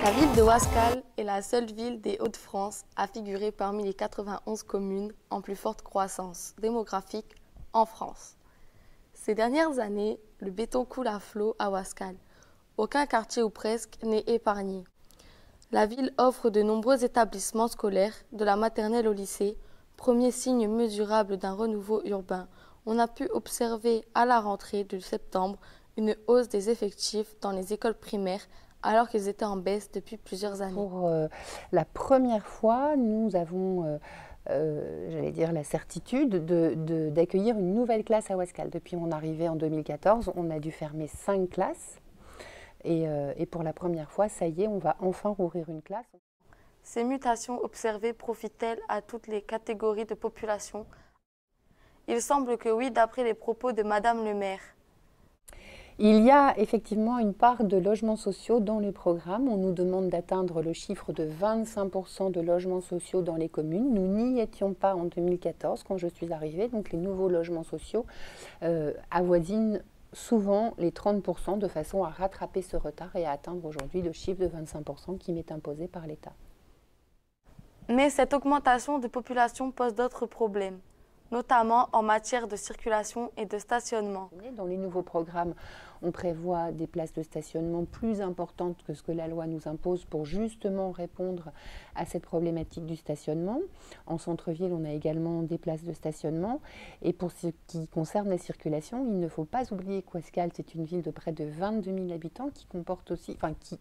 La ville de Ouascal est la seule ville des Hauts-de-France à figurer parmi les 91 communes en plus forte croissance démographique en France. Ces dernières années, le béton coule à flot à Ouascal. Aucun quartier ou presque n'est épargné. La ville offre de nombreux établissements scolaires, de la maternelle au lycée, premier signe mesurable d'un renouveau urbain. On a pu observer à la rentrée de septembre une hausse des effectifs dans les écoles primaires alors qu'ils étaient en baisse depuis plusieurs années. Pour la première fois, nous avons j'allais dire la certitude d'accueillir une nouvelle classe à Ouascal. Depuis mon arrivée en 2014, on a dû fermer 5 classes et pour la première fois, ça y est, on va enfin rouvrir une classe. Ces mutations observées profitent-elles à toutes les catégories de population? Il semble que oui, d'après les propos de Madame le maire. Il y a effectivement une part de logements sociaux dans le programme. On nous demande d'atteindre le chiffre de 25% de logements sociaux dans les communes. Nous n'y étions pas en 2014 quand je suis arrivée. Donc les nouveaux logements sociaux avoisinent souvent les 30% de façon à rattraper ce retard et à atteindre aujourd'hui le chiffre de 25% qui m'est imposé par l'État. Mais cette augmentation de population pose d'autres problèmes, notamment en matière de circulation et de stationnement. Dans les nouveaux programmes, on prévoit des places de stationnement plus importantes que ce que la loi nous impose pour justement répondre à cette problématique du stationnement. En centre-ville, on a également des places de stationnement. Et pour ce qui concerne la circulation, il ne faut pas oublier qu'Ouascal, c'est une ville de près de 22 000 habitants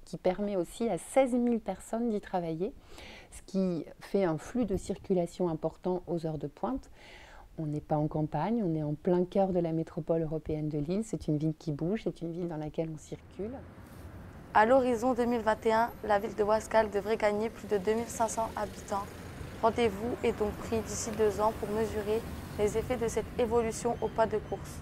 qui permet aussi à 16 000 personnes d'y travailler, ce qui fait un flux de circulation important aux heures de pointe. On n'est pas en campagne, on est en plein cœur de la métropole européenne de Lille. C'est une ville qui bouge, c'est une ville dans laquelle on circule. À l'horizon 2021, la ville de Ouascal devrait gagner plus de 2500 habitants. Rendez-vous est donc pris d'ici 2 ans pour mesurer les effets de cette évolution au pas de course.